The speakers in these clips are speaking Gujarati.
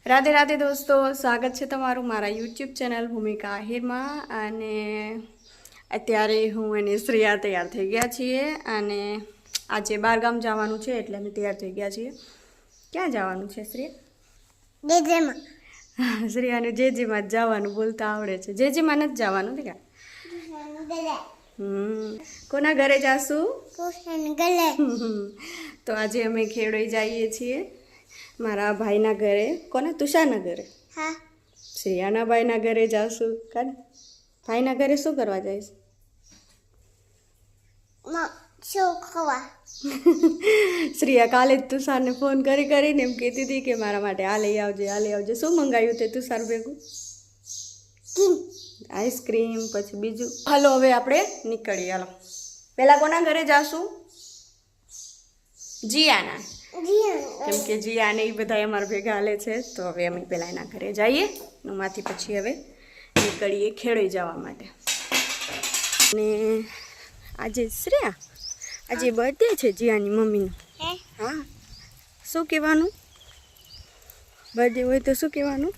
રાધે રાધે દોસ્તો, સ્વાગત છે તમારું મારા યુટ્યુબ ચેનલ ભૂમિકા આહિરમાં. અને અત્યારે હું અને શ્રેયા તૈયાર થઈ ગયા છીએ અને આજે બહારગામ જવાનું છે એટલે અમે તૈયાર થઈ ગયા છીએ. ક્યાં જવાનું છે શ્રેયા? જેજેમાં. શ્રેયાને જેજીમાં જ જવાનું બોલતા આવડે છે. જેજીમાં નથી જવાનું દીકા. કોના ઘરે જાશું? તો આજે અમે ખેડોઈ જઈએ છીએ મારા ભાઈના ઘરે. કોના? તુષારના ઘરે. હા. શ્રેયાના ભાઈના ઘરે જાશું. કાને ભાઈના ઘરે શું કરવા જઈશ? શું ખવા? શ્રેયા કાલે જ તુષારને ફોન કરીને એમ કહેતી હતી કે મારા માટે આ લઈ આવજે, આ લઈ આવજે. શું મંગાવ્યું તે તુષાર ભેગું? આઈસ્ક્રીમ, પછી બીજું. હાલો હવે આપણે નીકળીએ. હાલો પહેલાં કોના ઘરે જાશું? જીયાના. કેમ કે જીયા ને એ બધા અમારા ભેગા હાલે છે, તો હવે અમે પહેલાં એના ઘરે જઈએ. એમાંથી પછી હવે નીકળીએ ખેડોઈ જવા માટે. અને આજે શ્રેયા, આજે બર્થડે છે જીયાની મમ્મીનો. હા, શું કહેવાનું? બર્થડે હોય તો શું કહેવાનું?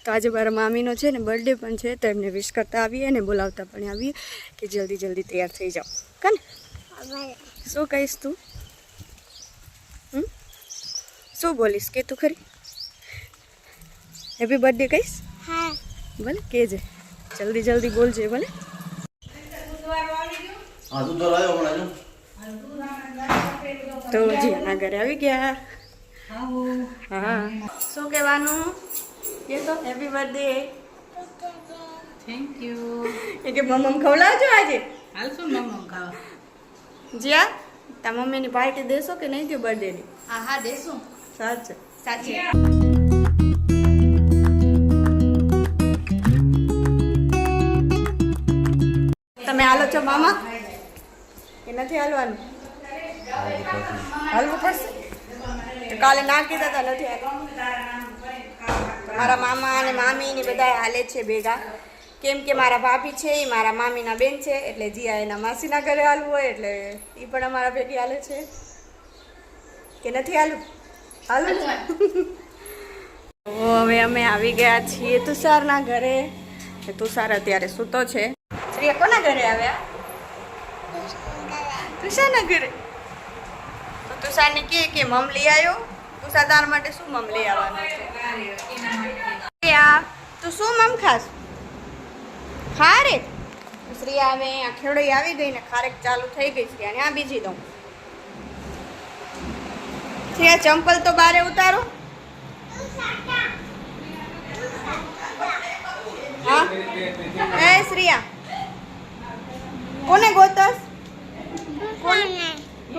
તો આજે મારા મામીનો છે ને બર્થડે પણ છે, તો એમને વિશ કરતા આવીએ અને બોલાવતા પણ આવીએ કે જલ્દી જલ્દી તૈયાર થઈ જાઓ. કાને શું કહીશ તું? શું બોલીશ કે તું ખરી? હેપી બર્થડે કહીશ? હા. ભલે કહેજે, જલ્દી જલ્દી બોલજે ભલે. તો જીયાના ઘરે આવી ગયા. હા, શું કહેવાનું? કે તો હેપી બર્થડે. Thank you. એ કે મમ્મ ખવડાવજો આજે. હાલ શું મમ્મ ખાવા? જીયા, તા મમ્મીની પાર્ટી દેશો કે નહીં દો બર્થડેની? હા હા દેશું. સાચે સાચી. તમે હાલો છો મામા કે નથી હાલવાનું? હાલવું પડશે. કાલે ના કીધા હતા નથી હાલવું. મારા મામા અને મામી ને બધા હાલે છે ભેગા. કેમ કે મારા ભાભી છે એ મારા મામીના બેન છે, એટલે જીયા એના માસીના ઘરે હાલવું હોય એટલે એ પણ અમારા ભેગી હાલે છે. કે નથી હાલવું? હાલું. હવે અમે આવી ગયા છીએ તુષારના ઘરે. તુષાર અત્યારે સૂતો છે. શ્રેયા કોના ઘરે આવ્યા? તુષારના ઘરે. તો તુષારને કે મમ લઈ આવ્યો. તુષાર તાર માટે શું મમ લઈ આવવાનું છે? તું શું મમ ખાસ? ખારેક. શ્રેયા હવે આ ખેડોઈ આવી ગઈ ને ખારેક ચાલુ થઈ ગઈ છે અને આ બીજી દઉં. શ્રેયા ચંપલ તો બારે ઉતારો. હા એ શ્રેયા કોને ગોતસ?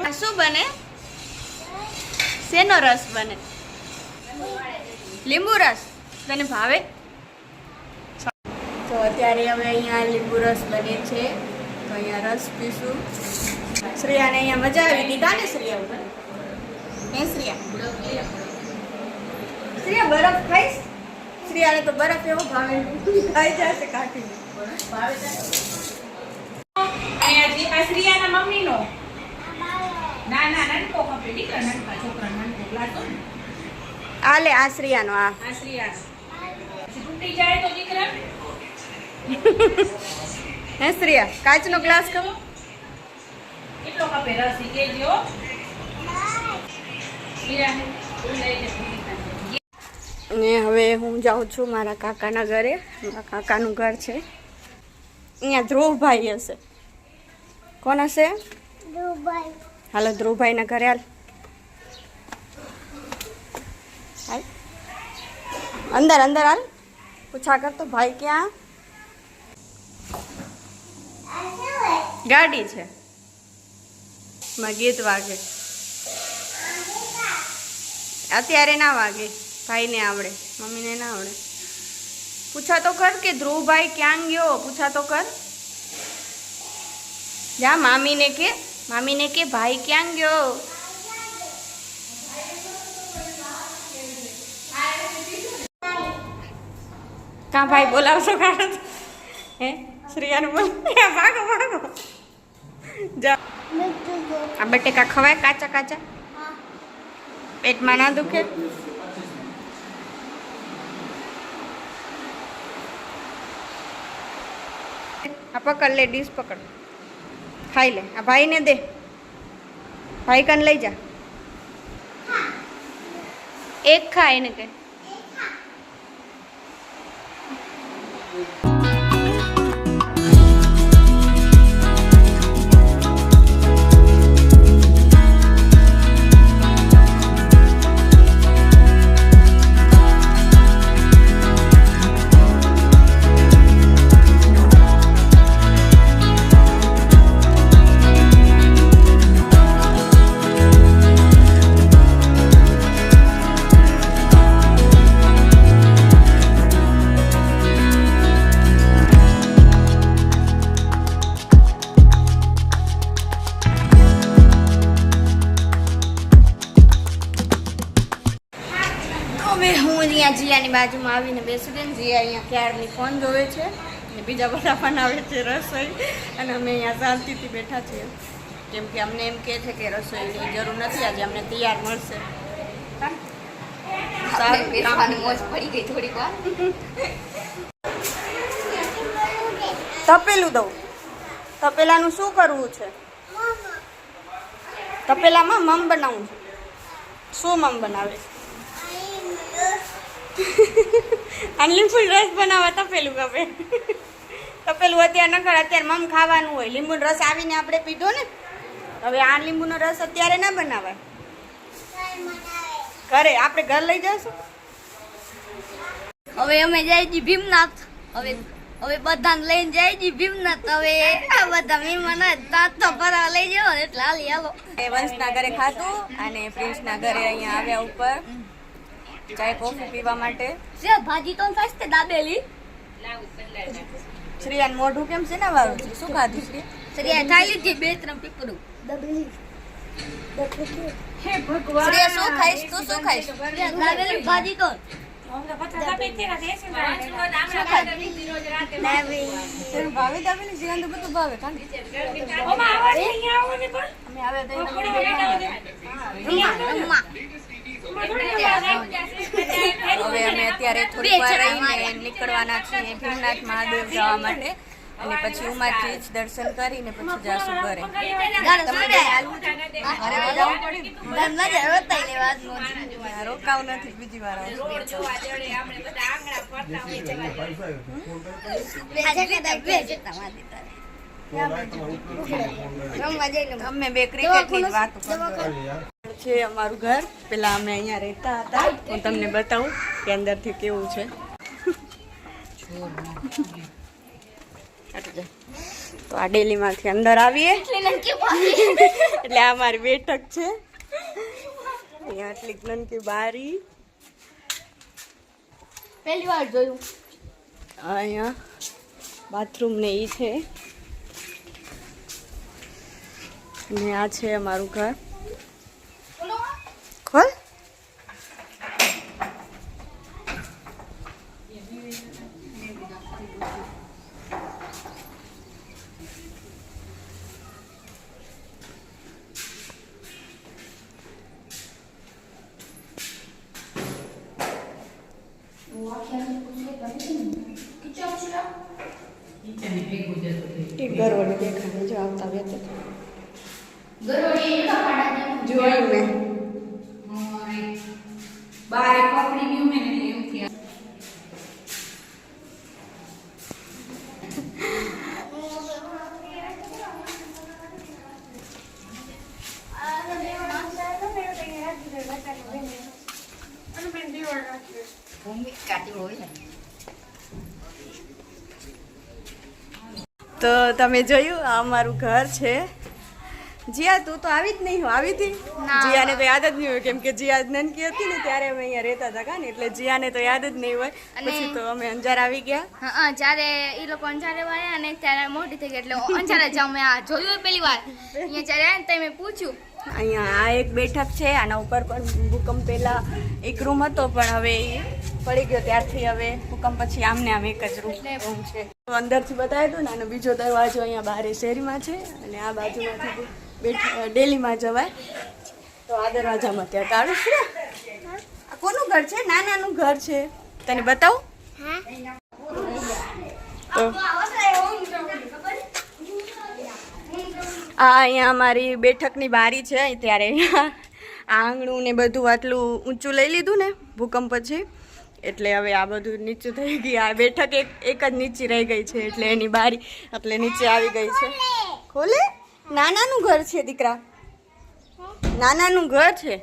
આ શું બને? શેનો રસ બને? લીંબુ રસ. તને ભાવે? તો અત્યારે હવે અહીંયા લીંબુ રસ બને છે, તો અહીંયા રસ પીશું. શ્રેયાને અહીંયા મજા આવી દીધા ને શ્રેયા? હે શ્રેયા? શ્રેયા બરફ ખાઈશ? શ્રેયાને તો બરફ એવો ભાવે, ખાઈ જશે કાઢીને. અહીંયા શ્રીયાના મમ્મીનો ના ના નાનકો કપે દીકરા નાનકા છોકરા નાનકો લાતો ને આ લે આ શ્રેયાનો. આ આ શ્રીયા તૂટી જાય તો દીકરા હે શ્રેયા કાચનો ગ્લાસ કહો. કેટલો કપે રસ ઈ કેજો શ્રીયાને લઈ લે. અને હવે હું જાઉં છું મારા કાકાના ઘરે. મારા કાકાનું ઘર છે અહીંયા. ધ્રુવભાઈ હશે. કોણ હશે? દુબઈ. હાલો ધ્રુવભાઈના ઘરે હાલ. હાલ અંદર અંદર હાલ. પૂછા કરતો ભાઈ ક્યાં? ગાડી છે. માં ગીત વાગે. અત્યારે ના વાગે. ભાઈને આવડે, મમ્મીને ના આવડે. પૂછા તો કર કે ધ્રુવભાઈ ક્યાં ગયો? પૂછા તો કર. જા મામીને કે ભાઈ ક્યાં ગયો? કાં ભાઈ બોલાવશો કાઢો? હે શ્રેયાને બોલ. ભાગો ભાગો. જા આ બટેકા ખવાય કાચા કાચા? પેટમાં ના દુખે? આ પકડ લે, ડીશ પકડ, ખાઈ લે. આ ભાઈને દે, ભાઈ કન લઈ જા. એક ખા એને કે. હવે હું અહીંયા જીયાની બાજુમાં આવીને બેસી ગઈ. જીયા અહીંયા ક્યારની ફોન જોવે છે અને બીજા બધા બનાવે છે રસોઈ, અને અમે અહીંયા શાંતિથી બેઠા છીએ કેમ કે અમને એમ કહે છે કે રસોઈની જરૂર નથી, આજે અમને તૈયાર મળશે. સારું, કામની મોજ પડી ગઈ થોડીક વાર. તપેલું દઉં. તપેલાનું શું કરવું છે? તપેલામાં મમ બનાવવું છે. શું મમ બનાવે? લીંબુ રસ બનાવવા તપેલું ગમે. તપેલું અત્યારે ન કર, અત્યારે મમ ખાવાનું હોય. લીંબુનો રસ આવીને આપણે પીધો ને, હવે આ લીંબુનો રસ અત્યારે ના બનાવાય. ઘરે આપણે ઘર લઈ જશું. હવે અમે જાય જી ભીમનાથ. હવે બધાને લઈને જાય જી ભીમનાથ. હવે આ બધા મહેમાન દાંત તો ભરવા લઈ જાવ એટલે હાલી હાલો. વંશના ઘરે ખાધું અને પ્રિન્સના ઘરે અહીંયા આવ્યા ઉપર ચાય કોફી પીવા માટે. ભાજી તો સસ્તે દાબેલી. શ્રીયાન મોઢું કેમ છે ને વાળું છે? શું ખાધું શ્રી? શ્રીયા ખાઈ લીધી 2-3 પીપડું. શ્રીયા શું ખાઈશ? તું શું ખાઈશ? દાબેલી ભાજી તો તને ભાવે દાબેલી? શ્રીયાન તો બધું ભાવે. અમે આવ્યા તો હવે અમે અત્યારે થોડીક વાર રહીને નીકળવાના છીએ ભીમનાથ મહાદેવ જવા માટે, અને પછી ઉમાત્રીજ દર્શન કરીને પછી જાશું ઘરે. રોકાવ નથી, બીજી વાર અમે બે ક્રિકેટની વાત છે. અમારું ઘર પેલા અમે અહીંયા રહેતા હતા, હું તમને બતાવું કે અંદરથી કેવું છે. તો આ ડેલીમાંથી અંદર આવીએ એટલે આ મારી બેઠક છે. અહીંયા આટલી નનકી બારી, પહેલી વાર જોયું. અહીંયા બાથરૂમ ને ઈ છે, ને આ છે અમારું ઘર. ખોલ. ગરવડ દેખાડે જો આવતા વેત જોયું મેં. બારે પકડી ગયું મેં એટલે એમ થયા. તો તમે જોયું આ અમારું ઘર છે. જીયા તું તો આવી જ નહીં, આવી હતી? જીયાને તો યાદ જ નહીં હોય કેમ કે જીયા નાનકી હતી ને ત્યારે અમે અહીંયા રહેતા હતા ને, એટલે જીયાને તો યાદ જ નહીં હોય. પછી તો અમે અંજાર આવી ગયા. હા, જ્યારે એ લોકો અંજારે આવ્યા ને ત્યારે મોટી થઈ ગઈ એટલે અંજારે જ અમે આ જોયું પહેલી વાર. અહીંયા જ્યારે આવ્યા ને મેં પૂછ્યું. અહીંયા આ એક બેઠક છે, આના ઉપર પણ ભૂકંપ પહેલા એક રૂમ હતો પણ હવે એ પડી ગયો ત્યારથી હવે ભૂકંપ પછી આમને આમ એક જ રૂમ છે. તો અંદરથી બતાવી દઉં ને, આનો બીજો દરવાજો અહીંયા બારે શેરીમાં છે અને આ બાજુમાંથી ડેલીમાં જવાય. તો આ દરવાજામાં ત્યાં તાળું છે. આ કોનું ઘર છે? નાનાનું ઘર છે. તને બતાવું? તો આ અહીંયા અમારી બેઠકની બારી છે. ત્યારે આ આંગણું ને બધું આટલું ઊંચું લઈ લીધું ને ભૂકંપ પછી, એટલે હવે આ બધું નીચું થઈ ગયું. આ બેઠક એક જ નીચી રહી ગઈ છે, એટલે એની બારી એટલે નીચે આવી ગઈ છે. ખોલે. નાનાનું ઘર છે દીકરા, નાનાનું ઘર છે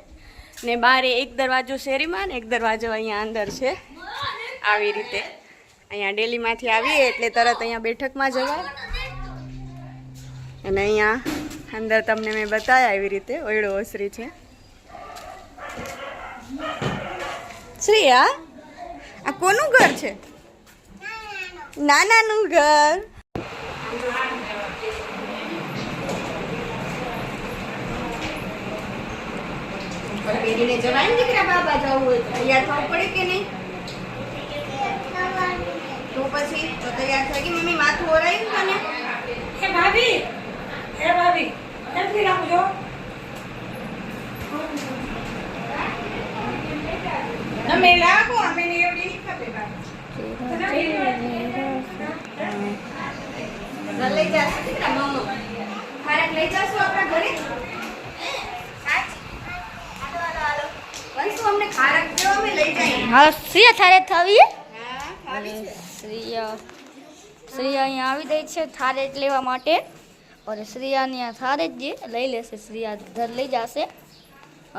ને બારે એક દરવાજો શેરીમાં ને એક દરવાજો અહીંયા અંદર છે. આવી રીતે અહીંયા ડેલીમાંથી આવીએ એટલે તરત અહીંયા બેઠકમાં જવાય. અને અહીંયા અંદર તમને મેં બતાવ્યા એવી રીતે ઓયડો ઓસરી છે. શ્રેયા, આ કોનું ઘર છે? નાનાનું ઘર. પહેરીને જવાય ને દીકરા, બાબા જવું હોય તો તૈયાર થવું પડે કે નહીં? તો પછી તો તૈયાર થઈ ગઈ મમ્મી? માથું ઓરાયું તને? હે ભાભી, જલ્દી રાખજો. અમે લાગો, અમે ને એવડી નહીં ખપે લઈ જાશું દીકરા મમ્મો. ખારક લઈ જાશું આપણા ઘરે. વંશુ અમને ખારક દેવો, અમે લઈ જઈએ. હા શ્રીયા થારે થવી હા, આવી છે. શ્રીયા અહીંયા આવી ગઈ છે થારેજ લેવા માટે. અને શ્રીયાની આ થારેજ જે લઈ લેશે, શ્રીયા ઘર લઈ જશે.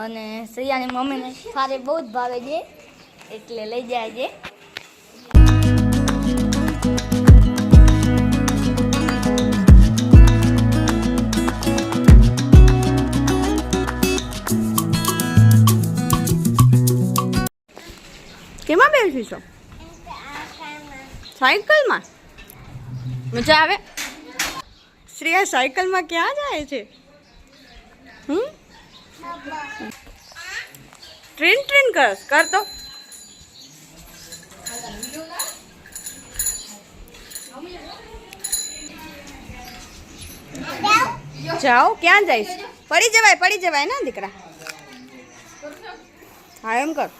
અને શ્રીયાની મમ્મીને થારે બહુ જ ભાવે છે એટલે લઈ જાય છે. કેમાં બેસી છો? સાયકલમાં? મજા આવે? શ્રેયા સાયકલમાં ક્યાં જાય છે? ટ્રેન ટ્રેન કર તો. જાઓ. ક્યાં જઈશ? પડી જવાય ને દીકરા. હા એમ કર.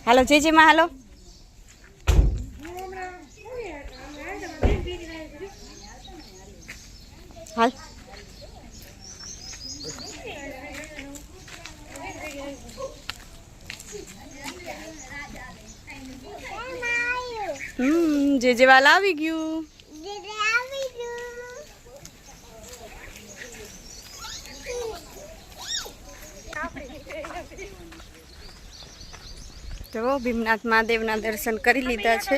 હાલો જેજીમાં હાલો. હાલ. જે વાલા આવી ગયું. તો ભીમનાથ મહાદેવના દર્શન કરી લીધા છે.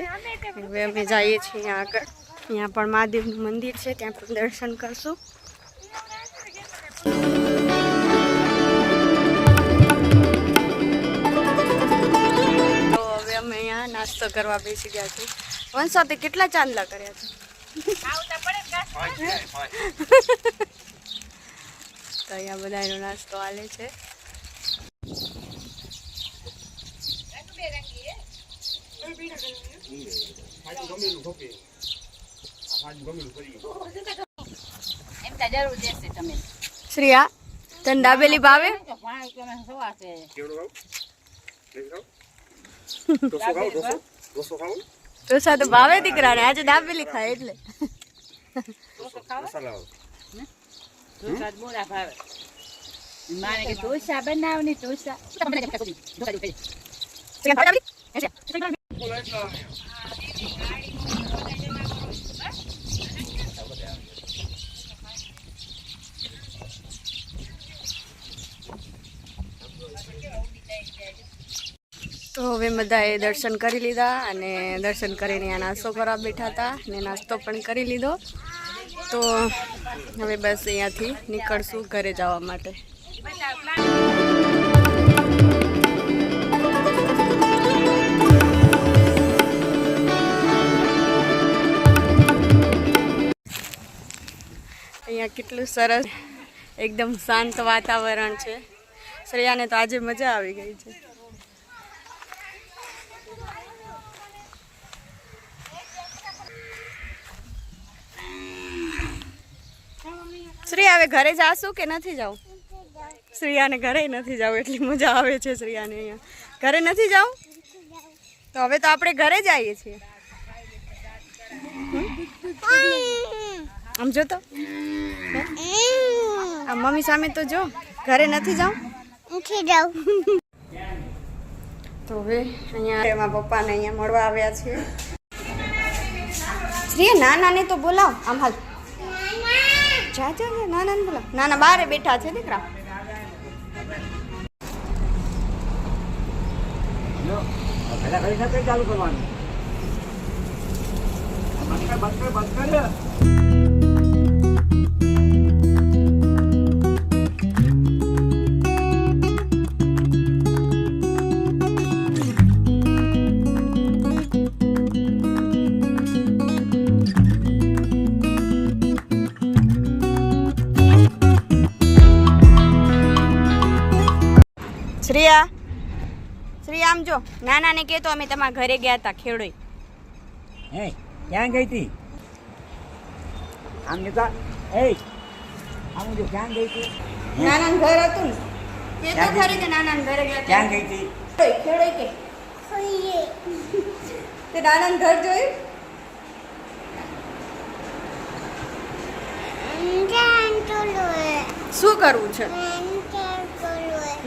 હવે અમે જઈએ છીએ અહીંયા આગળ. અહીંયા પણ મહાદેવનું મંદિર છે, ત્યાં પણ દર્શન કરશું. તો હવે અમે અહીંયા નાસ્તો કરવા બેસી ગયા છીએ. વંશો તે કેટલા ચાંદલા કર્યા છે? તો અહીંયા બધાનો નાસ્તો હાલે છે. શ્રેયા, તને દાબેલી ભાવે? ઢોસા તો ભાવે દીકરાને. આજે દાબેલી ખાય એટલે. તો હવે બધાએ દર્શન કરી લીધા અને દર્શન કરીને આ નાસ્તો કરવા બેઠા હતા ને નાસ્તો પણ કરી લીધો. તો હવે બસ અહીંયાથી નીકળશું ઘરે જવા માટે. અહીંયા કેટલું સરસ એકદમ શાંત વાતાવરણ છે. શ્રેયાને તો આજે મજા આવી ગઈ છે. શ્રેયા હવે ઘરે જાશું કે નથી જાવું? શ્રેયાને ઘરે નથી જાવ એટલી મજા આવે છે શ્રેયાને અહીંયા. ઘરે નથી જાવ તો હવે તો આપણે ઘરે જઈએ છીએ. આમ જો તો આ મમ્મી સામે તો જો ઘરે નથી જાવ. તો હવે અહીંયા એમાં પપ્પાને અહીંયા મળવા આવ્યા છીએ. શ્રેયા નાનાને તો બોલાવ. આમ હાલ જા જા નાનાને બોલાવ. નાના બારે બેઠા છે દીકરા. ચાલુ કરવાનું શ્રેયા શ્રેયા આમ જો નાનાને કે તો અમે તમારા ઘરે ગયા હતા ખેડોઈ. હે ક્યાં ગઈ હતી? આમ જતા એ આમ જો ક્યાં ગઈ હતી? નાનાનું ઘર હતું ને કે તો ખરી કે નાનાના ઘરે ગયા હતા. ક્યાં ગઈ હતી? ખેડોઈ કે તે નાનાનું ઘર જોયું? શું કરવું છે?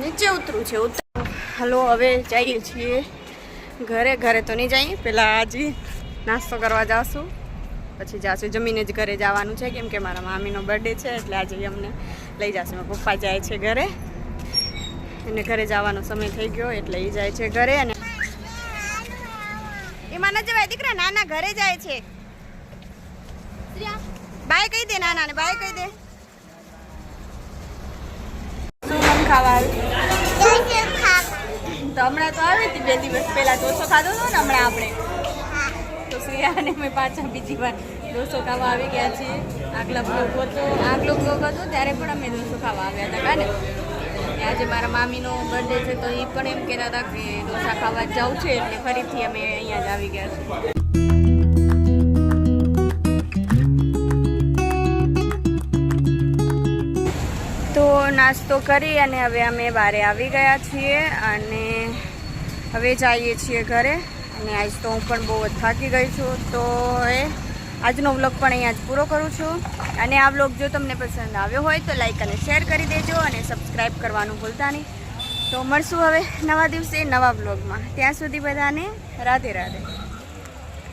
નીચે ઉતરવું છે. હલો હવે જઈએ છીએ ઘરે. ઘરે તો નહીં જઈએ, પહેલાં આજે નાસ્તો કરવા જાશું, પછી જાશું. જમીને જ ઘરે જવાનું છે કેમ કે મારા મામીનો બર્થડે છે એટલે આજે અમને લઈ જશે. મારા પપ્પા જાય છે ઘરે, એને ઘરે જવાનો સમય થઈ ગયો એટલે એ જાય છે ઘરે. અને એમાં ન જવાય દીકરા, નાના ઘરે જાય છે. બાય કહી દે નાનાને, બાય કહી દે. શું મમ ખાવા આવી? તો હમણાં તો આવી હતી 2 દિવસ પહેલા ડોસો ખાધો હતો ને હમણાં આપણે. તો શ્રેયાને મેં પાછા બીજી વાર ડોસો ખાવા આવી ગયા છીએ. આગલો બ્લોગ હતો ત્યારે પણ અમે ડોસો ખાવા આવ્યા હતા કાને. આજે મારા મામીનો બર્થડે છે તો એ પણ એમ કહેતા હતા કે ડોસા ખાવા જવું છે એટલે ફરીથી અમે અહીંયા જ આવી ગયા છીએ. તો નાસ્તો કરી અને હવે અમે બહાર આવી ગયા છીએ અને હવે જઈએ છીએ ઘરે. અને આજ તો હું પણ બહુ જ થાકી ગઈ છું. તો આજનો વ્લોગ પણ અહીંયા જ પૂરો કરું છું. અને આ વ્લોગ જો તમને પસંદ આવ્યો હોય તો લાઈક અને શેર કરી દેજો અને સબસ્ક્રાઈબ કરવાનું ભૂલતા નહીં. તો મળશું હવે નવા દિવસે નવા વ્લોગમાં. ત્યાં સુધી બધાને રાધે રાધે.